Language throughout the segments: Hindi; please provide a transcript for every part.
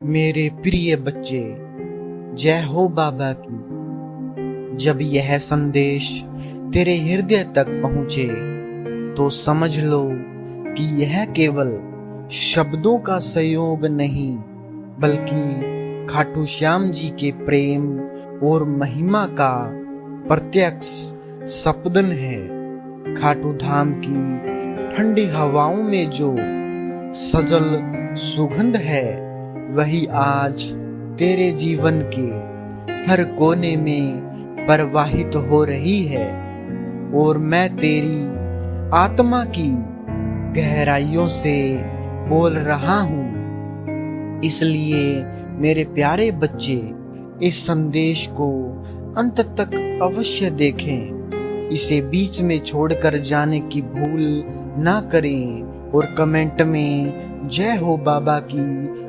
मेरे प्रिय बच्चे, जय हो बाबा की। जब यह संदेश तेरे हृदय तक पहुंचे तो समझ लो कि यह केवल शब्दों का संयोग नहीं, बल्कि खाटू श्याम जी के प्रेम और महिमा का प्रत्यक्ष संपदन है। खाटू धाम की ठंडी हवाओं में जो सजल सुगंध है, वही आज तेरे जीवन के हर कोने में प्रवाहित हो रही है। और मैं तेरी आत्मा की गहराइयों से बोल रहा हूँ। इसलिए मेरे प्यारे बच्चे, इस संदेश को अंत तक अवश्य देखें। इसे बीच में छोड़कर जाने की भूल ना करें और कमेंट में जय हो बाबा की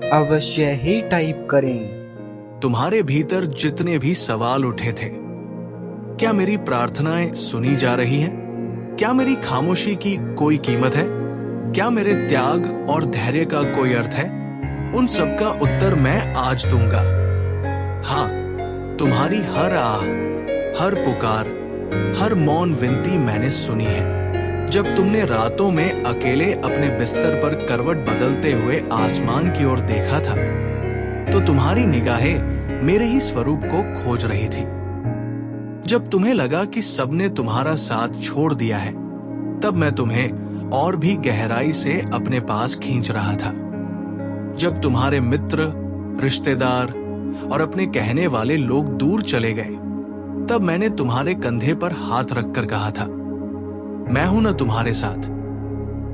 अवश्य ही टाइप करें। तुम्हारे भीतर जितने भी सवाल उठे थे, क्या मेरी प्रार्थनाएं सुनी जा रही हैं? क्या मेरी खामोशी की कोई कीमत है? क्या मेरे त्याग और धैर्य का कोई अर्थ है? उन सब का उत्तर मैं आज दूंगा। हाँ, तुम्हारी हर आह, हर पुकार, हर मौन विनती मैंने सुनी है। जब तुमने रातों में अकेले अपने बिस्तर पर करवट बदलते हुए आसमान की ओर देखा था, तो तुम्हारी निगाहें मेरे ही स्वरूप को खोज रही थी। जब तुम्हें लगा कि सबने तुम्हारा साथ छोड़ दिया है, तब मैं तुम्हें और भी गहराई से अपने पास खींच रहा था। जब तुम्हारे मित्र, रिश्तेदार और अपने कहने वाले लोग दूर चले गए, तब मैंने तुम्हारे कंधे पर हाथ रखकर कहा था, मैं हूं ना तुम्हारे साथ।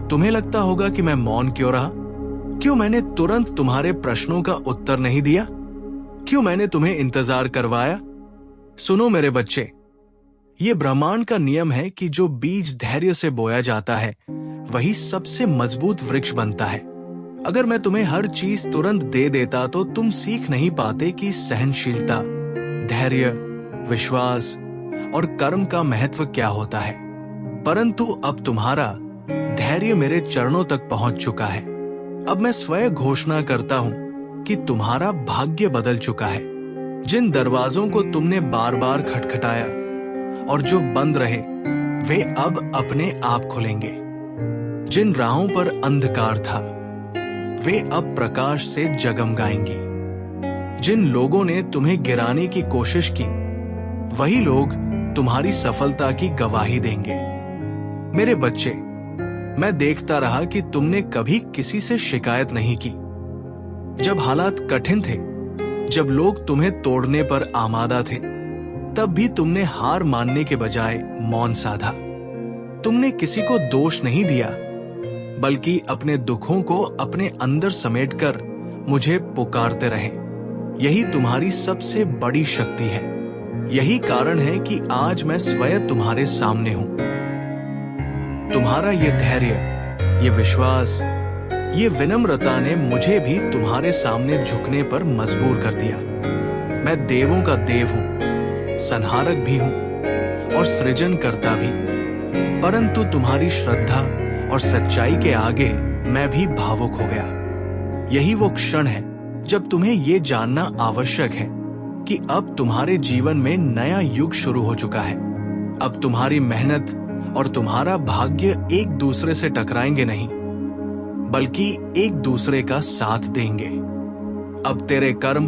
तुम्हें लगता होगा कि मैं मौन क्यों रहा? क्यों मैंने तुरंत तुम्हारे प्रश्नों का उत्तर नहीं दिया? क्यों मैंने तुम्हें इंतजार करवाया? सुनो मेरे बच्चे, ये ब्रह्मांड का नियम है कि जो बीज धैर्य से बोया जाता है, वही सबसे मजबूत वृक्ष बनता है। अगर मैं तुम्हें हर चीज तुरंत दे देता तो तुम सीख नहीं पाते कि सहनशीलता, धैर्य, विश्वास और कर्म का महत्व क्या होता है। परंतु अब तुम्हारा धैर्य मेरे चरणों तक पहुंच चुका है। अब मैं स्वयं घोषणा करता हूं कि तुम्हारा भाग्य बदल चुका है। जिन दरवाजों को तुमने बार बार खटखटाया और जो बंद रहे, वे अब अपने आप खुलेंगे। जिन राहों पर अंधकार था, वे अब प्रकाश से जगमगाएंगी। जिन लोगों ने तुम्हें गिराने की कोशिश की, वही लोग तुम्हारी सफलता की गवाही देंगे। मेरे बच्चे, मैं देखता रहा कि तुमने कभी किसी से शिकायत नहीं की। जब हालात कठिन थे, जब लोग तुम्हें तोड़ने पर आमादा थे, तब भी तुमने हार मानने के बजाय मौन साधा। तुमने किसी को दोष नहीं दिया, बल्कि अपने दुखों को अपने अंदर समेटकर मुझे पुकारते रहे। यही तुम्हारी सबसे बड़ी शक्ति है। यही कारण है कि आज मैं स्वयं तुम्हारे सामने हूं। तुम्हारा ये धैर्य, ये विश्वास, ये विनम्रता ने मुझे भी तुम्हारे सामने झुकने पर मजबूर कर दिया। मैं देवों का देव हूं, संहारक भी हूं और सृजनकर्ता भी। परंतु तुम्हारी श्रद्धा और सच्चाई के आगे मैं भी भावुक हो गया। यही वो क्षण है जब तुम्हें ये जानना आवश्यक है कि अब तुम्हारे जीवन में नया युग शुरू हो चुका है। अब तुम्हारी मेहनत और तुम्हारा भाग्य एक दूसरे से टकराएंगे नहीं, बल्कि एक दूसरे का साथ देंगे। अब तेरे कर्म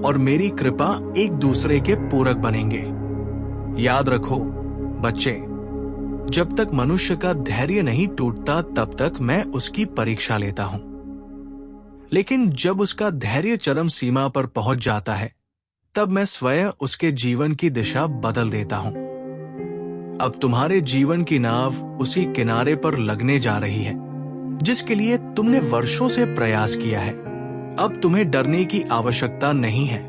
और मेरी कृपा एक दूसरे के पूरक बनेंगे। याद रखो बच्चे, जब तक मनुष्य का धैर्य नहीं टूटता, तब तक मैं उसकी परीक्षा लेता हूं। लेकिन जब उसका धैर्य चरम सीमा पर पहुंच जाता है, तब मैं स्वयं उसके जीवन की दिशा बदल देता हूं। अब तुम्हारे जीवन की नाव उसी किनारे पर लगने जा रही है जिसके लिए तुमने वर्षों से प्रयास किया है। अब तुम्हें डरने की आवश्यकता नहीं है।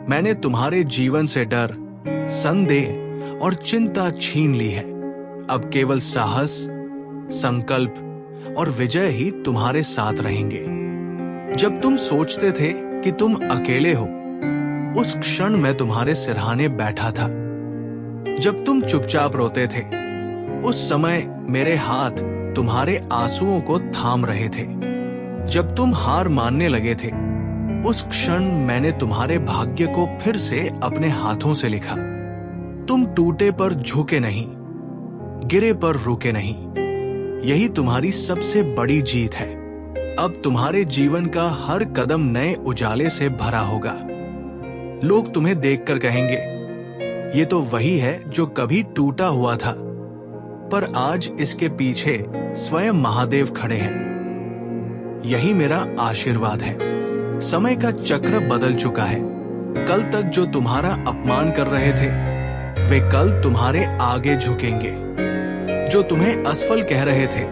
मैंने तुम्हारे जीवन से डर, संदेह और चिंता छीन ली है। अब केवल साहस, संकल्प और विजय ही तुम्हारे साथ रहेंगे। जब तुम सोचते थे कि तुम अकेले हो, उस क्षण मैं तुम्हारे सिरहाने बैठा था। जब तुम चुपचाप रोते थे, उस समय मेरे हाथ तुम्हारे आंसुओं को थाम रहे थे। जब तुम हार मानने लगे थे, उस क्षण मैंने तुम्हारे भाग्य को फिर से अपने हाथों से लिखा। तुम टूटे पर झुके नहीं, गिरे पर रुके नहीं। यही तुम्हारी सबसे बड़ी जीत है। अब तुम्हारे जीवन का हर कदम नए उजाले से भरा होगा। लोग तुम्हें देखकर कहेंगे, ये तो वही है जो कभी टूटा हुआ था, पर आज इसके पीछे स्वयं महादेव खड़े हैं। यही मेरा आशीर्वाद है। समय का चक्र बदल चुका है। कल तक जो तुम्हारा अपमान कर रहे थे, वे कल तुम्हारे आगे झुकेंगे। जो तुम्हें असफल कह रहे थे,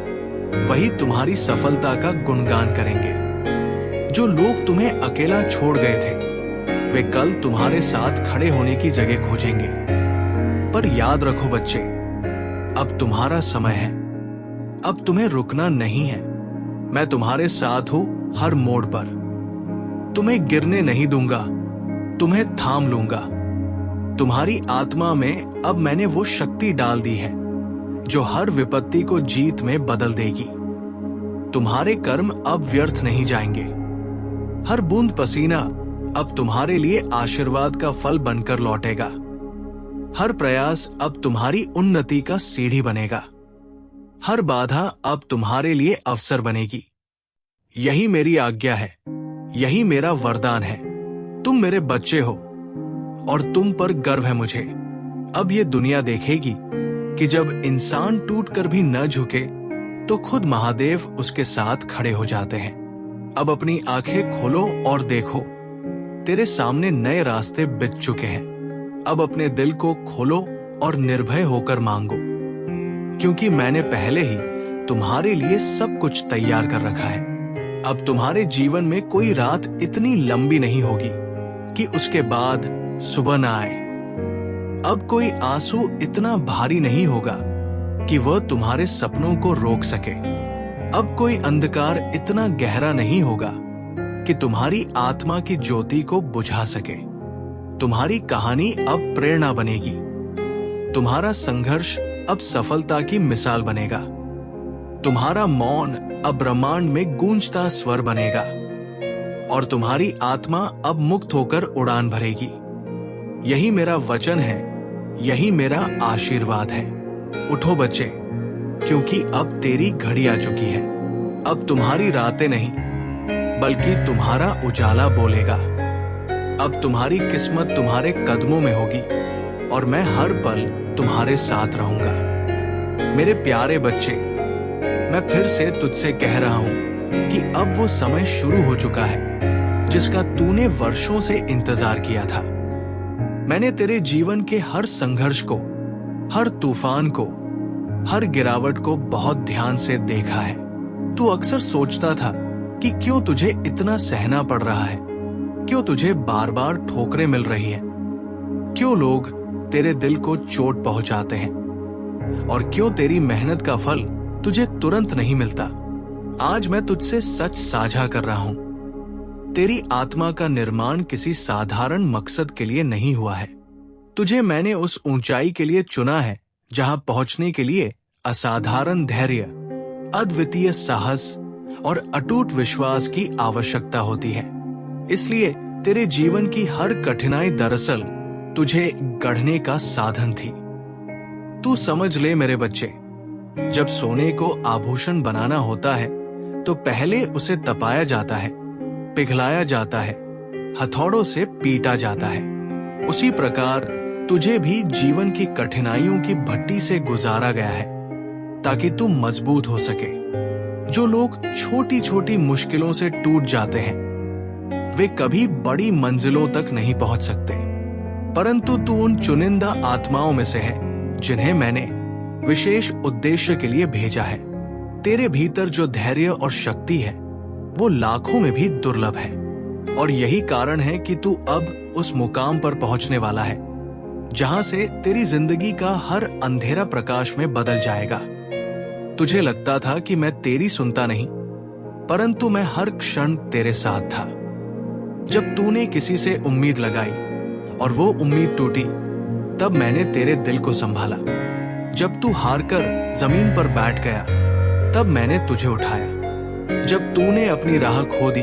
वही तुम्हारी सफलता का गुणगान करेंगे। जो लोग तुम्हें अकेला छोड़ गए थे, वे कल तुम्हारे साथ खड़े होने की जगह खोजेंगे। पर याद रखो बच्चे, अब तुम्हारा समय है। अब तुम्हें रुकना नहीं है। मैं तुम्हारे साथ हूं हर मोड़ पर। तुम्हें गिरने नहीं दूंगा, तुम्हें थाम लूंगा। तुम्हारी आत्मा में अब मैंने वो शक्ति डाल दी है जो हर विपत्ति को जीत में बदल देगी। तुम्हारे कर्म अब व्यर्थ नहीं जाएंगे। हर बूंद पसीना अब तुम्हारे लिए आशीर्वाद का फल बनकर लौटेगा। हर प्रयास अब तुम्हारी उन्नति का सीढ़ी बनेगा। हर बाधा अब तुम्हारे लिए अवसर बनेगी। यही मेरी आज्ञा है, यही मेरा वरदान है। तुम मेरे बच्चे हो और तुम पर गर्व है मुझे। अब ये दुनिया देखेगी कि जब इंसान टूटकर भी न झुके तो खुद महादेव उसके साथ खड़े हो जाते हैं। अब अपनी आंखें खोलो और देखो, तेरे सामने नए रास्ते बिछ चुके हैं। अब अपने दिल को खोलो और निर्भय होकर मांगो, क्योंकि मैंने पहले ही तुम्हारे लिए सब कुछ तैयार कर रखा है। अब तुम्हारे जीवन में कोई रात इतनी लंबी नहीं होगी कि उसके बाद सुबह न आए। अब कोई आंसू इतना भारी नहीं होगा कि वह तुम्हारे सपनों को रोक सके। अब कोई अंधकार इतना गहरा नहीं होगा कि तुम्हारी आत्मा की ज्योति को बुझा सके। तुम्हारी कहानी अब प्रेरणा बनेगी। तुम्हारा संघर्ष अब सफलता की मिसाल बनेगा। तुम्हारा मौन अब ब्रह्मांड में गूंजता स्वर बनेगा और तुम्हारी आत्मा अब मुक्त होकर उड़ान भरेगी। यही मेरा वचन है, यही मेरा आशीर्वाद है। उठो बच्चे, क्योंकि अब तेरी घड़ी आ चुकी है। अब तुम्हारी रातें नहीं, बल्कि तुम्हारा उजाला बोलेगा। अब तुम्हारी किस्मत तुम्हारे कदमों में होगी और मैं हर पल तुम्हारे साथ रहूंगा। मेरे प्यारे बच्चे, मैं फिर से तुझसे कह रहा हूं कि अब वो समय शुरू हो चुका है जिसका तूने वर्षों से इंतजार किया था। मैंने तेरे जीवन के हर संघर्ष को, हर तूफान को, हर गिरावट को बहुत ध्यान से देखा है। तू अक्सर सोचता था कि क्यों तुझे इतना सहना पड़ रहा है, क्यों तुझे बार बार ठोकरें मिल रही हैं, क्यों लोग तेरे दिल को चोट पहुंचाते हैं और क्यों तेरी मेहनत का फल तुझे तुरंत नहीं मिलता। आज मैं तुझसे सच साझा कर रहा हूं। तेरी आत्मा का निर्माण किसी साधारण मकसद के लिए नहीं हुआ है। तुझे मैंने उस ऊंचाई के लिए चुना है जहां पहुंचने के लिए असाधारण धैर्य, अद्वितीय साहस और अटूट विश्वास की आवश्यकता होती है। इसलिए तेरे जीवन की हर कठिनाई दरअसल तुझे गढ़ने का साधन थी। तू समझ ले मेरे बच्चे, जब सोने को आभूषण बनाना होता है तो पहले उसे तपाया जाता है, पिघलाया जाता है, हथौड़ों से पीटा जाता है। उसी प्रकार तुझे भी जीवन की कठिनाइयों की भट्टी से गुजारा गया है ताकि तू मजबूत हो सके। जो लोग छोटी छोटी मुश्किलों से टूट जाते हैं वे कभी बड़ी मंजिलों तक नहीं पहुंच सकते, परंतु तू उन चुनिंदा आत्माओं में से है जिन्हें मैंने विशेष उद्देश्य के लिए भेजा है। तेरे भीतर जो धैर्य और शक्ति है वो लाखों में भी दुर्लभ है और यही कारण है कि तू अब उस मुकाम पर पहुंचने वाला है जहां से तेरी जिंदगी का हर अंधेरा प्रकाश में बदल जाएगा। तुझे लगता था कि मैं तेरी सुनता नहीं, परंतु मैं हर क्षण तेरे साथ था। जब तूने किसी से उम्मीद लगाई और वो उम्मीद टूटी, तब मैंने तेरे दिल को संभाला। जब तू हारकर जमीन पर बैठ गया, तब मैंने तुझे उठाया। जब तूने अपनी राह खो दी,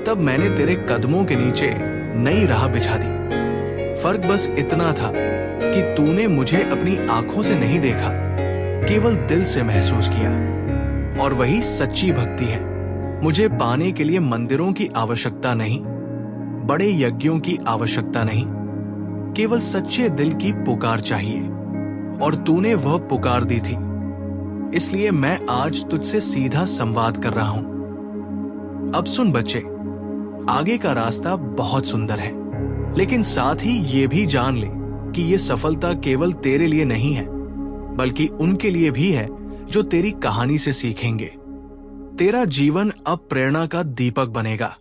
तब मैंने तेरे कदमों के नीचे नई राह बिछा दी। फर्क बस इतना था कि तूने मुझे अपनी आंखों से नहीं देखा, केवल दिल से महसूस किया। और वही सच्ची भक्ति है। मुझे पाने के लिए मंदिरों की आवश्यकता नहीं, बड़े यज्ञों की आवश्यकता नहीं, केवल सच्चे दिल की पुकार चाहिए। और तूने वह पुकार दी थी, इसलिए मैं आज तुझसे सीधा संवाद कर रहा हूं। अब सुन बच्चे, आगे का रास्ता बहुत सुंदर है, लेकिन साथ ही ये भी जान ले कि ये सफलता केवल तेरे लिए नहीं है, बल्कि उनके लिए भी है जो तेरी कहानी से सीखेंगे। तेरा जीवन अब प्रेरणा का दीपक बनेगा।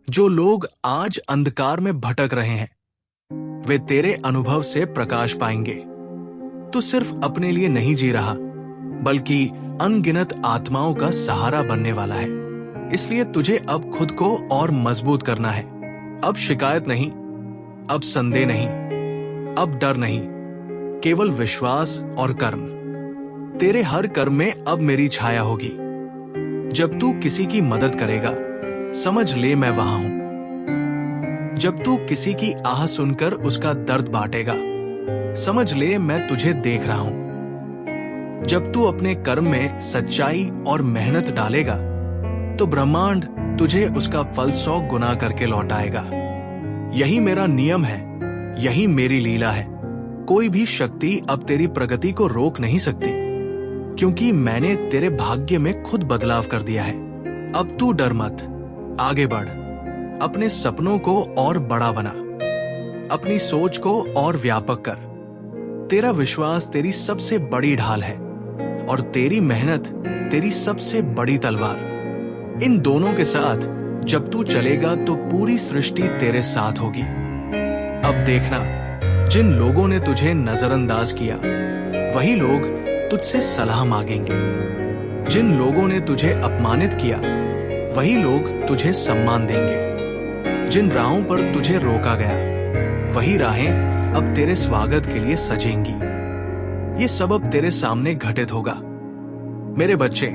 जो लोग आज अंधकार में भटक रहे हैं, वे तेरे अनुभव से प्रकाश पाएंगे। तू सिर्फ अपने लिए नहीं जी रहा, बल्कि अनगिनत आत्माओं का सहारा बनने वाला है। इसलिए तुझे अब खुद को और मजबूत करना है। अब शिकायत नहीं, अब संदेह नहीं, अब डर नहीं, केवल विश्वास और कर्म। तेरे हर कर्म में अब मेरी छाया होगी। जब तू किसी की मदद करेगा, समझ ले मैं वहां हूं। जब तू किसी की आह सुनकर उसका दर्द बांटेगा, समझ ले मैं तुझे देख रहा हूं। जब तू अपने कर्म में सच्चाई और मेहनत डालेगा, तो ब्रह्मांड तुझे उसका फल 100 गुना करके लौटाएगा। यही मेरा नियम है, यही मेरी लीला है। कोई भी शक्ति अब तेरी प्रगति को रोक नहीं सकती, क्योंकि मैंने तेरे भाग्य में खुद बदलाव कर दिया है। अब तू डर मत, आगे बढ़, अपने सपनों को और बड़ा बना, अपनी सोच को और व्यापक कर। तेरा विश्वास तेरी सबसे बड़ी ढाल है और तेरी मेहनत तेरी सबसे बड़ी तलवार। इन दोनों के साथ जब तू चलेगा तो पूरी सृष्टि तेरे साथ होगी। अब देखना, जिन लोगों ने तुझे नजरअंदाज किया, वही लोग तुझसे सलाह मांगेंगे। जिन लोगों ने तुझे अपमानित किया, वही लोग तुझे सम्मान देंगे। जिन राहों पर तुझे रोका गया, वही राहें अब तेरे स्वागत के लिए सजेंगी। ये सब अब तेरे सामने घटित होगा। मेरे बच्चे,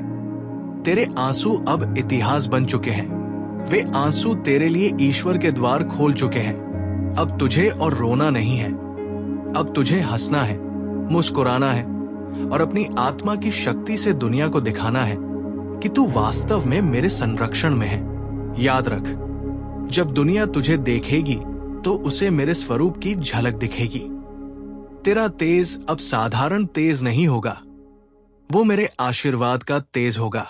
तेरे आंसू अब इतिहास बन चुके हैं। वे आंसू तेरे लिए ईश्वर के द्वार खोल चुके हैं। अब तुझे और रोना नहीं है, अब तुझे हंसना है, मुस्कुराना है और अपनी आत्मा की शक्ति से दुनिया को दिखाना है कि तू वास्तव में मेरे संरक्षण में है। याद रख, जब दुनिया तुझे देखेगी तो उसे मेरे स्वरूप की झलक दिखेगी। तेरा तेज अब साधारण तेज नहीं होगा, वो मेरे आशीर्वाद का तेज होगा।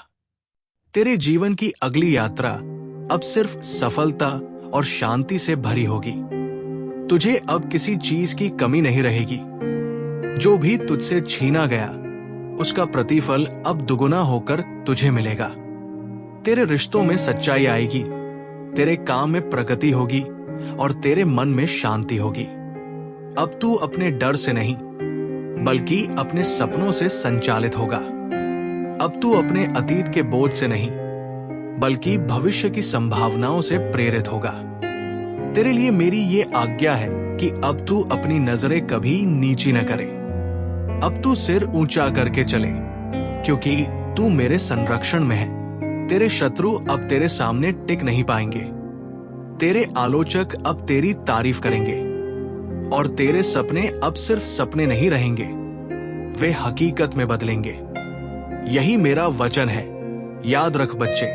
तेरे जीवन की अगली यात्रा अब सिर्फ सफलता और शांति से भरी होगी। तुझे अब किसी चीज की कमी नहीं रहेगी। जो भी तुझसे छीना गया, उसका प्रतिफल अब दुगुना होकर तुझे मिलेगा। तेरे रिश्तों में सच्चाई आएगी, तेरे काम में प्रगति होगी और तेरे मन में शांति होगी। अब तू अपने डर से नहीं, बल्कि अपने सपनों से संचालित होगा। अब तू अपने अतीत के बोझ से नहीं, बल्कि भविष्य की संभावनाओं से प्रेरित होगा। तेरे लिए मेरी ये आज्ञा है कि अब तू अपनी नजरें कभी नीची न करे। अब तू सिर ऊंचा करके चले, क्योंकि तू मेरे संरक्षण में है। तेरे शत्रु अब तेरे सामने टिक नहीं पाएंगे। तेरे आलोचक अब तेरी तारीफ करेंगे और तेरे सपने अब सिर्फ सपने नहीं रहेंगे, वे हकीकत में बदलेंगे। यही मेरा वचन है। याद रख बच्चे,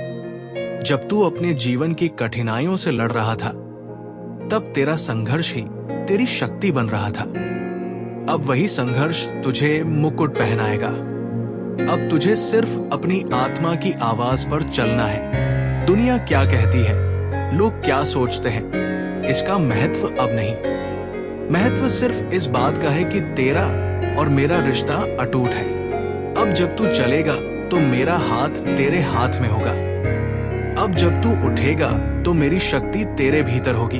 जब तू अपने जीवन की कठिनाइयों से लड़ रहा था, तब तेरा संघर्ष ही तेरी शक्ति बन रहा था। अब वही संघर्ष तुझे मुकुट पहनाएगा। अब तुझे सिर्फ अपनी आत्मा की आवाज पर चलना है। दुनिया क्या कहती है, लोग क्या सोचते हैं, इसका महत्व अब नहीं। महत्व सिर्फ इस बात का है कि तेरा और मेरा रिश्ता अटूट है। अब जब तू चलेगा तो मेरा हाथ तेरे हाथ में होगा। अब जब तू उठेगा तो मेरी शक्ति तेरे भीतर होगी।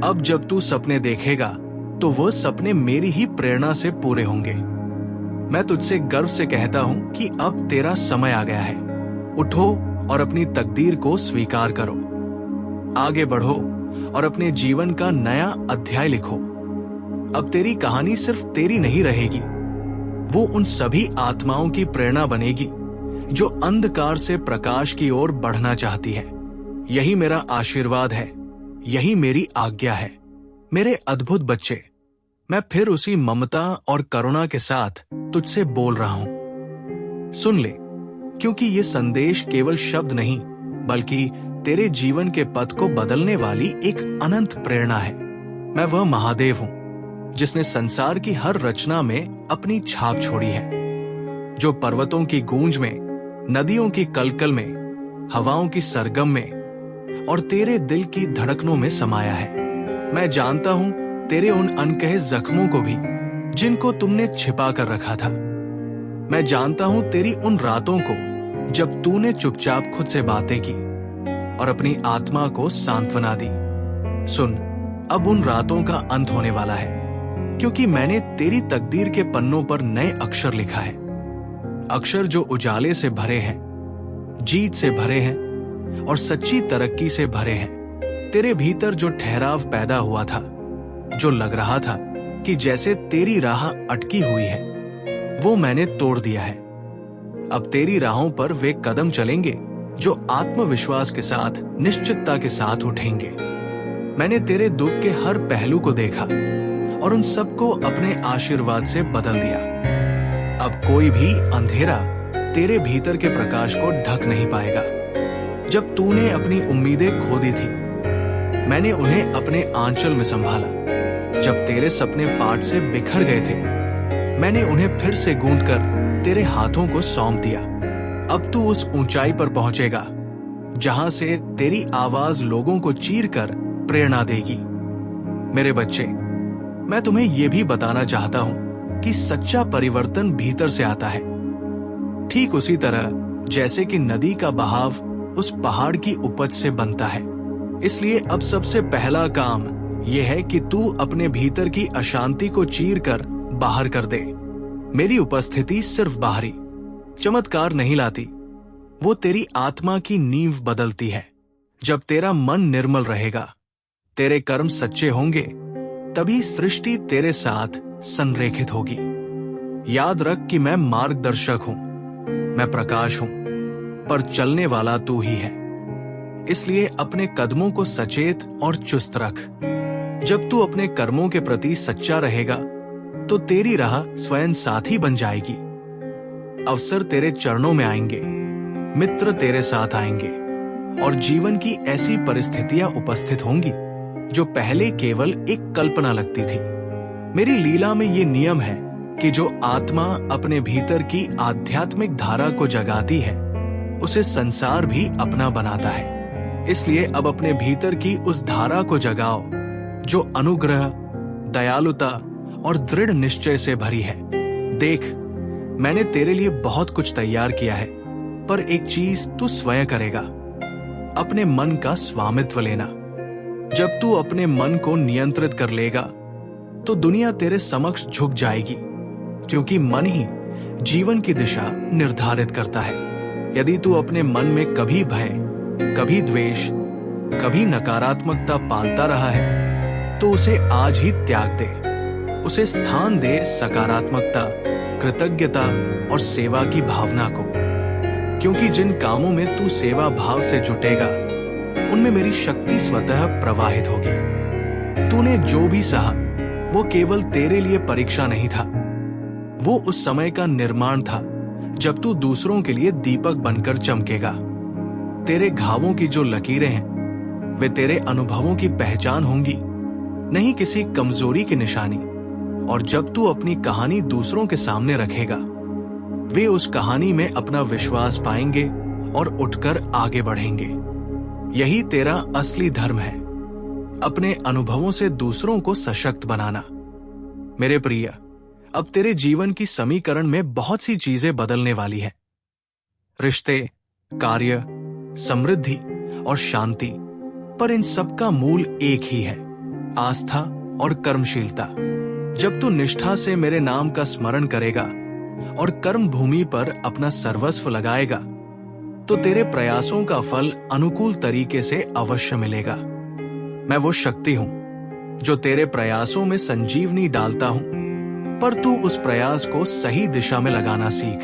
अब जब तू सपने देखेगा तो वो सपने मेरी ही प्रेरणा से पूरे होंगे। मैं तुझसे गर्व से कहता हूं कि अब तेरा समय आ गया है। उठो और अपनी तकदीर को स्वीकार करो। आगे बढ़ो और अपने जीवन का नया अध्याय लिखो। अब तेरी कहानी सिर्फ तेरी नहीं रहेगी, वो उन सभी आत्माओं की प्रेरणा बनेगी जो अंधकार से प्रकाश की ओर बढ़ना चाहती है। यही मेरा आशीर्वाद है, यही मेरी आज्ञा है। मेरे अद्भुत बच्चे, मैं फिर उसी ममता और करुणा के साथ तुझसे बोल रहा हूं। सुन ले, क्योंकि ये संदेश केवल शब्द नहीं बल्कि तेरे जीवन के पथ को बदलने वाली एक अनंत प्रेरणा है। मैं वह महादेव हूं जिसने संसार की हर रचना में अपनी छाप छोड़ी है, जो पर्वतों की गूंज में, नदियों की कलकल में, हवाओं की सरगम में और तेरे दिल की धड़कनों में समाया है। मैं जानता हूं तेरे उन अनकहे जख्मों को भी जिनको तुमने छिपा कर रखा था। मैं जानता हूं तेरी उन रातों को जब तूने चुपचाप खुद से बातें की और अपनी आत्मा को सांत्वना दी। सुन, अब उन रातों का अंत होने वाला है, क्योंकि मैंने तेरी तकदीर के पन्नों पर नए अक्षर लिखा है। अक्षर जो उजाले से भरे हैं, जीत से भरे हैं और सच्ची तरक्की से भरे हैं। तेरे भीतर जो ठहराव पैदा हुआ था, जो लग रहा था कि जैसे तेरी राह अटकी हुई है, वो मैंने तोड़ दिया है। अब तेरी राहों पर वे कदम चलेंगे जो आत्मविश्वास के साथ, निश्चितता के साथ उठेंगे। मैंने तेरे दुख के हर पहलू को देखा और उन सबको अपने आशीर्वाद से बदल दिया। अब कोई भी अंधेरा तेरे भीतर के प्रकाश को ढक नहीं पाएगा। जब तूने अपनी उम्मीदें खो दी थी, मैंने उन्हें अपने आंचल में संभाला। जब तेरे सपने पाट से बिखर गए थे, मैंने उन्हें फिर से गूंथकर तेरे हाथों को सौंप दिया। अब तू उस ऊंचाई पर पहुंचेगा जहां से तेरी आवाज लोगों को चीरकर प्रेरणा देगी। मेरे बच्चे, मैं तुम्हें यह भी बताना चाहता हूं कि सच्चा परिवर्तन भीतर से आता है, ठीक उसी तरह जैसे कि नदी का बहाव उस पहाड़ की उपज से बनता है। इसलिए अब सबसे पहला काम यह है कि तू अपने भीतर की अशांति को चीरकर बाहर कर दे। मेरी उपस्थिति सिर्फ बाहरी चमत्कार नहीं लाती, वो तेरी आत्मा की नींव बदलती है। जब तेरा मन निर्मल रहेगा, तेरे कर्म सच्चे होंगे, तभी सृष्टि तेरे साथ संरेखित होगी। याद रख कि मैं मार्गदर्शक हूं, मैं प्रकाश हूं, पर चलने वाला तू ही है। इसलिए अपने कदमों को सचेत और चुस्त रख। जब तू अपने कर्मों के प्रति सच्चा रहेगा, तो तेरी राह स्वयं साथी बन जाएगी। अवसर तेरे चरणों में आएंगे, मित्र तेरे साथ आएंगे और जीवन की ऐसी परिस्थितियां उपस्थित होंगी जो पहले केवल एक कल्पना लगती थी। मेरी लीला में ये नियम है कि जो आत्मा अपने भीतर की आध्यात्मिक धारा को जगाती है, उसे संसार भी अपना बनाता है। इसलिए अब अपने भीतर की उस धारा को जगाओ जो अनुग्रह, दयालुता और दृढ़ निश्चय से भरी है। देख, मैंने तेरे लिए बहुत कुछ तैयार किया है, पर एक चीज तू स्वयं करेगा, अपने मन का स्वामित्व लेना। जब तू अपने मन को नियंत्रित कर लेगा, तो दुनिया तेरे समक्ष झुक जाएगी, क्योंकि मन ही जीवन की दिशा निर्धारित करता है। यदि तू अपने मन में कभी भय, कभी द्वेष, कभी नकारात्मकता पालता रहा है, तो उसे आज ही त्याग दे। उसे स्थान दे सकारात्मकता, कृतज्ञता और सेवा की भावना को, क्योंकि जिन कामों में तू सेवा भाव से जुटेगा, उनमें मेरी शक्ति स्वतः प्रवाहित होगी। तूने जो भी सहा, वो केवल तेरे लिए परीक्षा नहीं था, वो उस समय का निर्माण था जब तू दूसरों के लिए दीपक बनकर चमकेगा। तेरे घावों की जो लकीरें हैं, वे तेरे अनुभवों की पहचान होंगी, नहीं किसी कमजोरी की निशानी। और जब तू अपनी कहानी दूसरों के सामने रखेगा, वे उस कहानी में अपना विश्वास पाएंगे और उठकर आगे बढ़ेंगे। यही तेरा असली धर्म है, अपने अनुभवों से दूसरों को सशक्त बनाना। मेरे प्रिय, अब तेरे जीवन की समीकरण में बहुत सी चीजें बदलने वाली हैं। रिश्ते, कार्य, समृद्धि और शांति, पर इन सब का मूल एक ही है, आस्था और कर्मशीलता। जब तू निष्ठा से मेरे नाम का स्मरण करेगा और कर्म भूमि पर अपना सर्वस्व लगाएगा, तो तेरे प्रयासों का फल अनुकूल तरीके से अवश्य मिलेगा। मैं वो शक्ति हूं जो तेरे प्रयासों में संजीवनी डालता हूं, पर तू उस प्रयास को सही दिशा में लगाना सीख।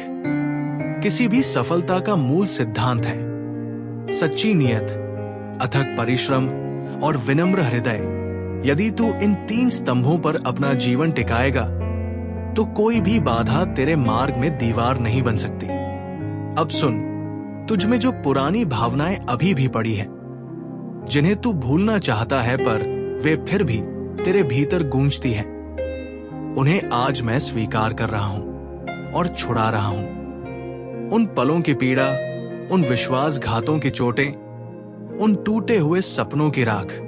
किसी भी सफलता का मूल सिद्धांत है सच्ची नियत अथक परिश्रम और विनम्र हृदय, यदि तू इन 3 स्तंभों पर अपना जीवन टिकाएगा तो कोई भी बाधा तेरे मार्ग में दीवार नहीं बन सकती। अब सुन, तुझ में जो पुरानी भावनाएं अभी भी पड़ी हैं, जिन्हें तू भूलना चाहता है पर वे फिर भी तेरे भीतर गूंजती हैं, उन्हें आज मैं स्वीकार कर रहा हूं और छुड़ा रहा हूं। उन पलों की पीड़ा, उन विश्वासघातों की चोटें, उन टूटे हुए सपनों की राख,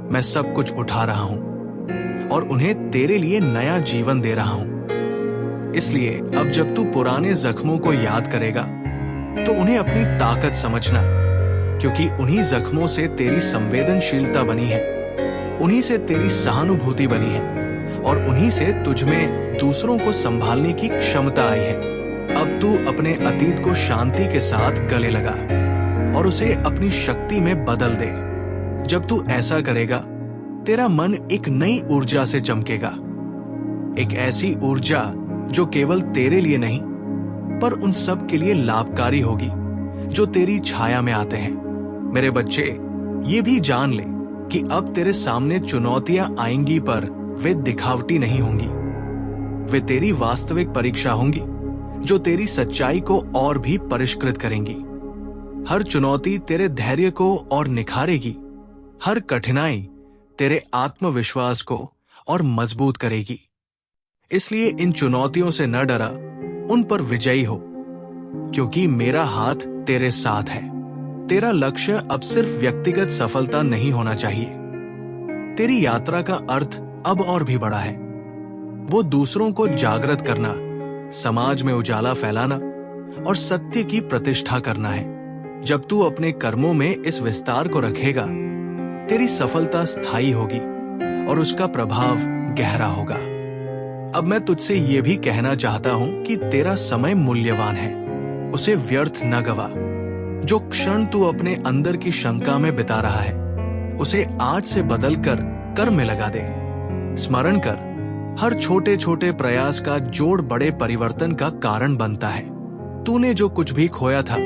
मैं सब कुछ उठा रहा हूं और उन्हें तेरे लिए नया जीवन दे रहा हूं। इसलिए अब जब तू पुराने जख्मों को याद करेगा तो उन्हें अपनी ताकत समझना, क्योंकि उन्हीं जख्मों से तेरी संवेदनशीलता बनी है, उन्हीं से तेरी सहानुभूति बनी है और उन्हीं से तुझमें दूसरों को संभालने की क्षमता आई है। अब तू अपने अतीत को शांति के साथ गले लगा और उसे अपनी शक्ति में बदल दे। जब तू ऐसा करेगा, तेरा मन एक नई ऊर्जा से चमकेगा, एक ऐसी ऊर्जा जो केवल तेरे लिए नहीं पर उन सब के लिए लाभकारी होगी जो तेरी छाया में आते हैं। मेरे बच्चे, ये भी जान ले कि अब तेरे सामने चुनौतियां आएंगी पर वे दिखावटी नहीं होंगी, वे तेरी वास्तविक परीक्षा होंगी जो तेरी सच्चाई को और भी परिष्कृत करेंगी। हर चुनौती तेरे धैर्य को और निखारेगी, हर कठिनाई तेरे आत्मविश्वास को और मजबूत करेगी। इसलिए इन चुनौतियों से न डरा, उन पर विजयी हो, क्योंकि मेरा हाथ तेरे साथ है। तेरा लक्ष्य अब सिर्फ व्यक्तिगत सफलता नहीं होना चाहिए। तेरी यात्रा का अर्थ अब और भी बड़ा है। वो दूसरों को जागृत करना, समाज में उजाला फैलाना और सत्य की प्रतिष्ठा करना है। जब तू अपने कर्मों में इस विस्तार को रखेगा, तेरी सफलता स्थायी होगी और उसका प्रभाव गहरा होगा। अब मैं तुझसे यह भी कहना चाहता हूं कि तेरा समय मूल्यवान है, उसे व्यर्थ न गवा। जो क्षण तू अपने अंदर की शंका में बिता रहा है, उसे आज से बदलकर कर्म में लगा दे। स्मरण कर, हर छोटे छोटे प्रयास का जोड़ बड़े परिवर्तन का कारण बनता है। तूने जो कुछ भी खोया था,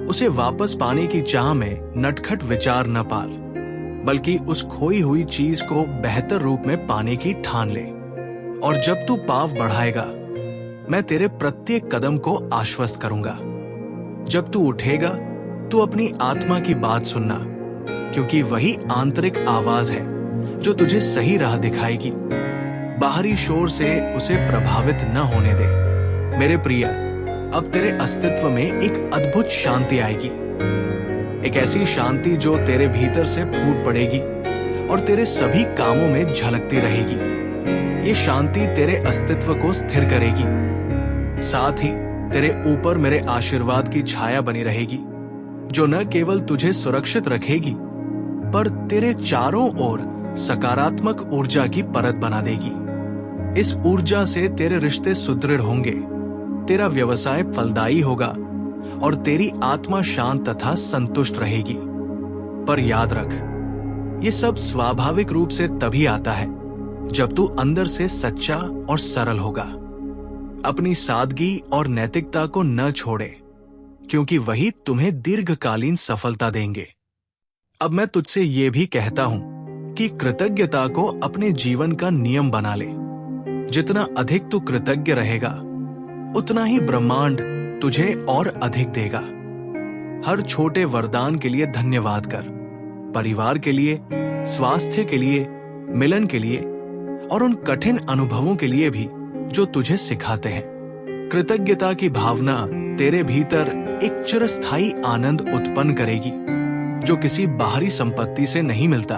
उसे वापस पाने की चाह में नटखट विचार न पाल, बल्कि उस खोई हुई चीज को बेहतर रूप में पाने की ठान ले। और जब तू पाव बढ़ाएगा, मैं तेरे प्रत्येक कदम को आश्वस्त करूंगा। जब तू उठेगा, तू अपनी आत्मा की बात सुनना, क्योंकि वही आंतरिक आवाज है जो तुझे सही राह दिखाएगी। बाहरी शोर से उसे प्रभावित न होने दे। मेरे प्रिय, अब तेरे अस्तित्व में एक अद्भुत शांति आएगी, एक ऐसी शांति जो तेरे भीतर से फूट पड़ेगी और तेरे सभी कामों में झलकती रहेगी। ये शांति तेरे अस्तित्व को स्थिर करेगी, साथ ही तेरे ऊपर मेरे आशीर्वाद की छाया बनी रहेगी, जो न केवल तुझे सुरक्षित रखेगी पर तेरे चारों ओर सकारात्मक ऊर्जा की परत बना देगी। इस ऊर्जा से तेरे रिश्ते सुदृढ़ होंगे, तेरा व्यवसाय फलदायी होगा और तेरी आत्मा शांत तथा संतुष्ट रहेगी। पर याद रख, ये सब स्वाभाविक रूप से तभी आता है जब तू अंदर से सच्चा और सरल होगा। अपनी सादगी और नैतिकता को न छोड़े, क्योंकि वही तुम्हें दीर्घकालीन सफलता देंगे। अब मैं तुझसे ये भी कहता हूं कि कृतज्ञता को अपने जीवन का नियम बना ले। जितना अधिक तू कृतज्ञ रहेगा, उतना ही ब्रह्मांड तुझे और अधिक देगा। हर छोटे वरदान के लिए धन्यवाद कर, परिवार के लिए, स्वास्थ्य के लिए, मिलन के लिए और उन कठिन अनुभवों के लिए भी जो तुझे सिखाते हैं। कृतज्ञता की भावना तेरे भीतर एक चिरस्थायी आनंद उत्पन्न करेगी जो किसी बाहरी संपत्ति से नहीं मिलता।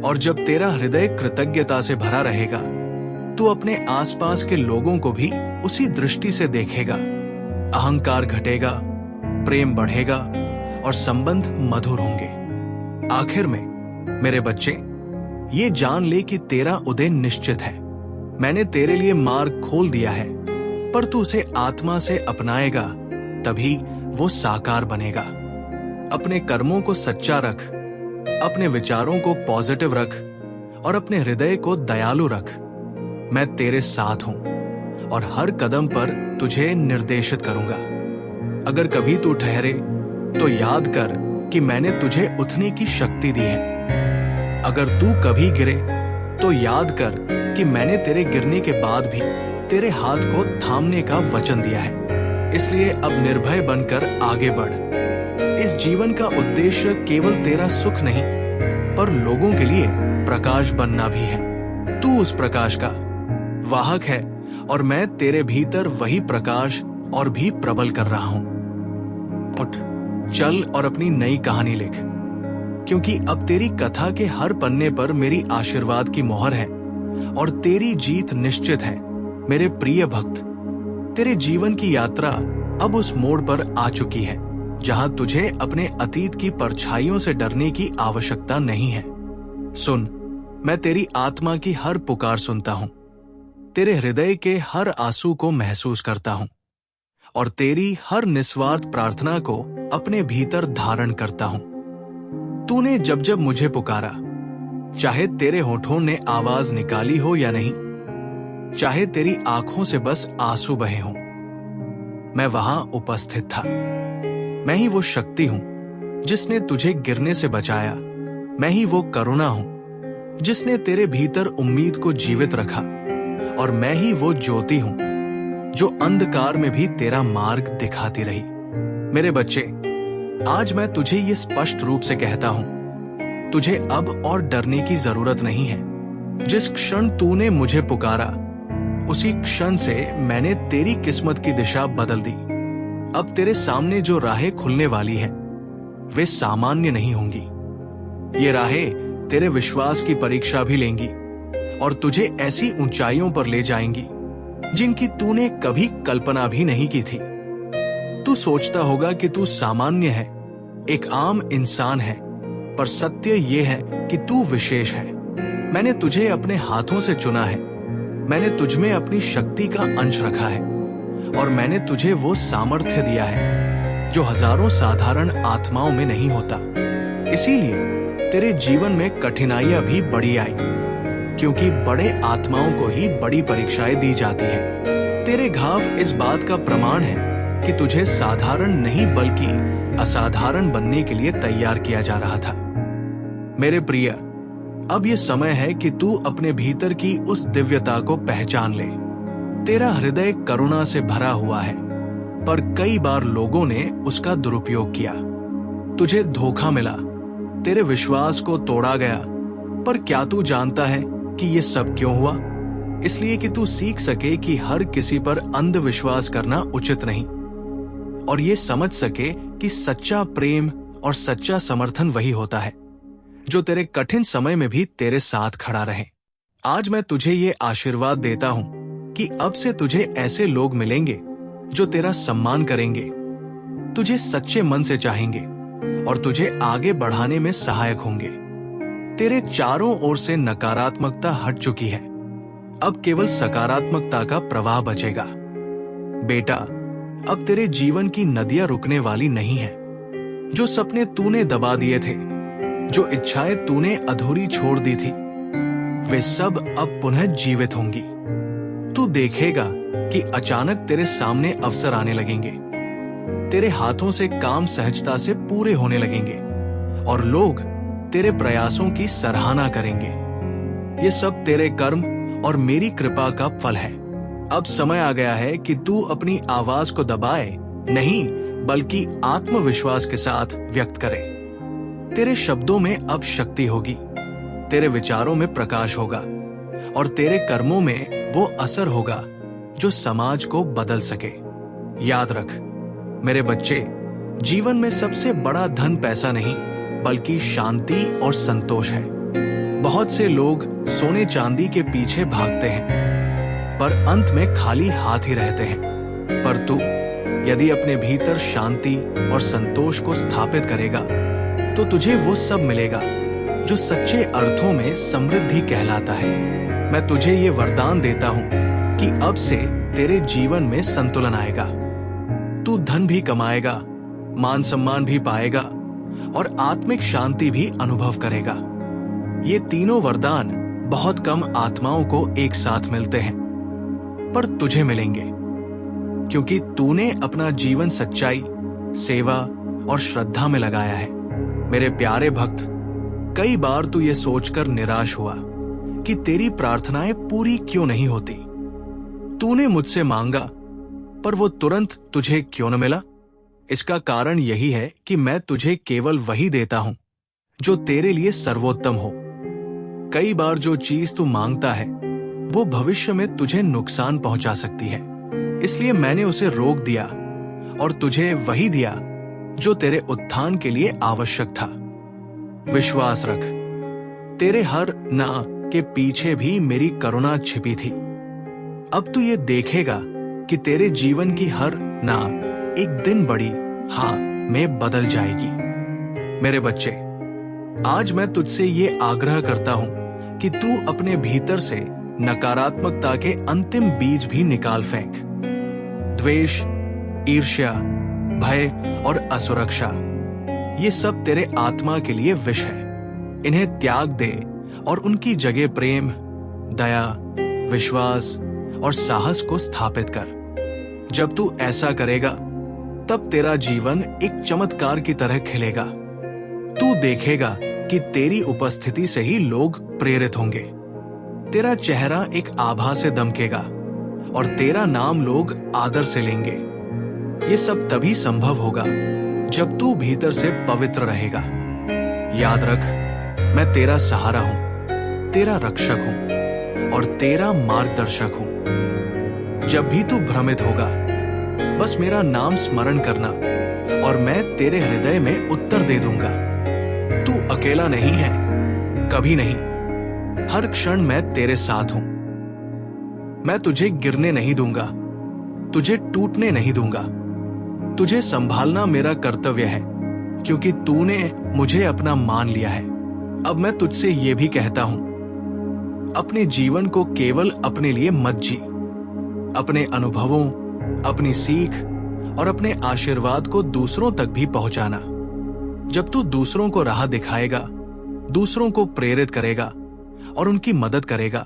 और जब तेरा हृदय कृतज्ञता से भरा रहेगा, तू अपने आसपास के लोगों को भी उसी दृष्टि से देखेगा। अहंकार घटेगा, प्रेम बढ़ेगा और संबंध मधुर होंगे। आखिर में मेरे बच्चे, ये जान ले कि तेरा उदय निश्चित है। मैंने तेरे लिए मार्ग खोल दिया है, पर तू उसे आत्मा से अपनाएगा तभी वो साकार बनेगा। अपने कर्मों को सच्चा रख, अपने विचारों को पॉजिटिव रख और अपने हृदय को दयालु रख। मैं तेरे साथ हूं और हर कदम पर तुझे निर्देशित करूंगा। अगर कभी तू ठहरे तो याद कर कि मैंने तुझे उठने की शक्ति दी है। अगर तू कभी गिरे तो याद कर कि मैंने तेरे गिरने के बाद भी तेरे हाथ को थामने का वचन दिया है। इसलिए अब निर्भय बनकर आगे बढ़। इस जीवन का उद्देश्य केवल तेरा सुख नहीं, पर लोगों के लिए प्रकाश बनना भी है। तू उस प्रकाश का वाहक है और मैं तेरे भीतर वही प्रकाश और भी प्रबल कर रहा हूं। उठ, चल और अपनी नई कहानी लिख, क्योंकि अब तेरी कथा के हर पन्ने पर मेरी आशीर्वाद की मोहर है और तेरी जीत निश्चित है। मेरे प्रिय भक्त, तेरे जीवन की यात्रा अब उस मोड़ पर आ चुकी है जहां तुझे अपने अतीत की परछाइयों से डरने की आवश्यकता नहीं है। सुन, मैं तेरी आत्मा की हर पुकार सुनता हूं, तेरे हृदय के हर आंसू को महसूस करता हूं और तेरी हर निस्वार्थ प्रार्थना को अपने भीतर धारण करता हूं। तूने जब जब मुझे पुकारा, चाहे तेरे होठों ने आवाज निकाली हो या नहीं, चाहे तेरी आंखों से बस आंसू बहे हों, मैं वहां उपस्थित था। मैं ही वो शक्ति हूं जिसने तुझे गिरने से बचाया। मैं ही वो करुणा हूं जिसने तेरे भीतर उम्मीद को जीवित रखा। और मैं ही वो ज्योति हूं जो अंधकार में भी तेरा मार्ग दिखाती रही। मेरे बच्चे, आज मैं तुझे ये स्पष्ट रूप से कहता हूं, तुझे अब और डरने की जरूरत नहीं है। जिस क्षण तूने मुझे पुकारा, उसी क्षण से मैंने तेरी किस्मत की दिशा बदल दी। अब तेरे सामने जो राहें खुलने वाली हैं, वे सामान्य नहीं होंगी। ये राहें तेरे विश्वास की परीक्षा भी लेंगी और तुझे ऐसी ऊंचाइयों पर ले जाएंगी जिनकी तूने कभी कल्पना भी नहीं की थी। तू सोचता होगा कि तू सामान्य है, एक आम इंसान है, पर सत्य यह है कि तू विशेष है। मैंने तुझे अपने हाथों से चुना है। मैंने तुझमें अपनी शक्ति का अंश रखा है और मैंने तुझे वो सामर्थ्य दिया है जो हजारों साधारण आत्माओं में नहीं होता। इसीलिए तेरे जीवन में कठिनाइयां भी बड़ी आई, क्योंकि बड़े आत्माओं को ही बड़ी परीक्षाएं दी जाती हैं। तेरे घाव इस बात का प्रमाण है कि तुझे साधारण नहीं बल्कि असाधारण बनने के लिए तैयार किया जा रहा था। मेरे प्रिय, अब यह समय है कि तू अपने भीतर की उस दिव्यता को पहचान ले। तेरा हृदय करुणा से भरा हुआ है, पर कई बार लोगों ने उसका दुरुपयोग किया। तुझे धोखा मिला, तेरे विश्वास को तोड़ा गया, पर क्या तू जानता है कि ये सब क्यों हुआ? इसलिए कि तू सीख सके कि हर किसी पर अंधविश्वास करना उचित नहीं, और ये समझ सके कि सच्चा प्रेम और सच्चा समर्थन वही होता है जो तेरे कठिन समय में भी तेरे साथ खड़ा रहे। आज मैं तुझे ये आशीर्वाद देता हूं कि अब से तुझे ऐसे लोग मिलेंगे जो तेरा सम्मान करेंगे, तुझे सच्चे मन से चाहेंगे और तुझे आगे बढ़ाने में सहायक होंगे। तेरे चारों ओर से नकारात्मकता हट चुकी है, अब केवल सकारात्मकता का प्रवाह बचेगा। बेटा, अब तेरे जीवन की नदियां रुकने वाली नहीं है। जो सपने तूने दबा दिए थे, जो इच्छाएं तूने अधूरी छोड़ दी थी, वे सब अब पुनः जीवित होंगी। तू देखेगा कि अचानक तेरे सामने अवसर आने लगेंगे, तेरे हाथों से काम सहजता से पूरे होने लगेंगे और लोग तेरे प्रयासों की सराहना करेंगे। ये सब तेरे कर्म और मेरी कृपा का फल है। अब समय आ गया है कि तू अपनी आवाज को दबाए नहीं, बल्कि आत्मविश्वास के साथ व्यक्त करे। तेरे शब्दों में अब शक्ति होगी, तेरे विचारों में प्रकाश होगा और तेरे कर्मों में वो असर होगा जो समाज को बदल सके। याद रख मेरे बच्चे, जीवन में सबसे बड़ा धन पैसा नहीं बल्कि शांति और संतोष है। बहुत से लोग सोने चांदी के पीछे भागते हैं पर अंत में खाली हाथ ही रहते हैं, पर तू यदि अपने भीतर शांति और संतोष को स्थापित करेगा तो तुझे वो सब मिलेगा जो सच्चे अर्थों में समृद्धि कहलाता है। मैं तुझे ये वरदान देता हूं कि अब से तेरे जीवन में संतुलन आएगा। तू धन भी कमाएगा, मान सम्मान भी पाएगा और आत्मिक शांति भी अनुभव करेगा। ये तीनों वरदान बहुत कम आत्माओं को एक साथ मिलते हैं, पर तुझे मिलेंगे क्योंकि तूने अपना जीवन सच्चाई, सेवा और श्रद्धा में लगाया है। मेरे प्यारे भक्त, कई बार तू ये सोचकर निराश हुआ कि तेरी प्रार्थनाएं पूरी क्यों नहीं होती। तूने मुझसे मांगा, पर वो तुरंत तुझे क्यों न मिला? इसका कारण यही है कि मैं तुझे केवल वही देता हूं जो तेरे लिए सर्वोत्तम हो। कई बार जो चीज तू मांगता है वो भविष्य में तुझे नुकसान पहुंचा सकती है, इसलिए मैंने उसे रोक दिया और तुझे वही दिया जो तेरे उत्थान के लिए आवश्यक था। विश्वास रख, तेरे हर ना के पीछे भी मेरी करुणा छिपी थी। अब तू ये देखेगा कि तेरे जीवन की हर ना एक दिन बड़ी हाँ में बदल जाएगी। मेरे बच्चे, आज मैं तुझसे ये आग्रह करता हूं कि तू अपने भीतर से नकारात्मकता के अंतिम बीज भी निकाल फेंक। द्वेष, ईर्ष्या, भय और असुरक्षा, ये सब तेरे आत्मा के लिए विष है। इन्हें त्याग दे और उनकी जगह प्रेम, दया, विश्वास और साहस को स्थापित कर। जब तू ऐसा करेगा तब तेरा जीवन एक चमत्कार की तरह खिलेगा। तू देखेगा कि तेरी उपस्थिति से ही लोग प्रेरित होंगे। तेरा चेहरा एक आभा से दमकेगा और तेरा नाम लोग आदर से लेंगे। ये सब तभी संभव होगा जब तू भीतर से पवित्र रहेगा। याद रख, मैं तेरा सहारा हूं, तेरा रक्षक हूं और तेरा मार्गदर्शक हूं। जब भी तू भ्रमित होगा, बस मेरा नाम स्मरण करना और मैं तेरे हृदय में उत्तर दे दूंगा। तू अकेला नहीं है, कभी नहीं। हर क्षण मैं तेरे साथ हूं। मैं तुझे गिरने नहीं दूंगा, तुझे टूटने नहीं दूंगा। तुझे संभालना मेरा कर्तव्य है, क्योंकि तूने मुझे अपना मान लिया है। अब मैं तुझसे यह भी कहता हूं, अपने जीवन को केवल अपने लिए मत जी। अपने अनुभवों, अपनी सीख और अपने आशीर्वाद को दूसरों तक भी पहुंचाना। जब तू दूसरों को राह दिखाएगा, दूसरों को प्रेरित करेगा और उनकी मदद करेगा,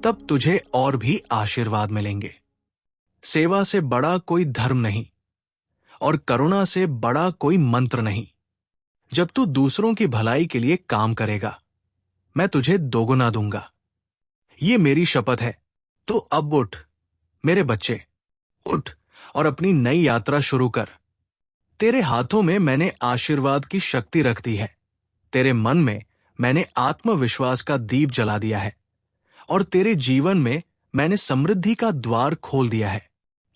तब तुझे और भी आशीर्वाद मिलेंगे। सेवा से बड़ा कोई धर्म नहीं और करुणा से बड़ा कोई मंत्र नहीं। जब तू दूसरों की भलाई के लिए काम करेगा, मैं तुझे दोगुना दूंगा। ये मेरी शपथ है। तो अब उठ मेरे बच्चे, उठ और अपनी नई यात्रा शुरू कर। तेरे हाथों में मैंने आशीर्वाद की शक्ति रख दी है। तेरे मन में मैंने आत्मविश्वास का दीप जला दिया है और तेरे जीवन में मैंने समृद्धि का द्वार खोल दिया है।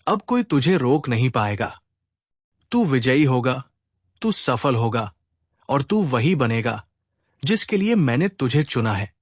अब कोई तुझे रोक नहीं पाएगा। तू विजयी होगा, तू सफल होगा और तू वही बनेगा जिसके लिए मैंने तुझे चुना है।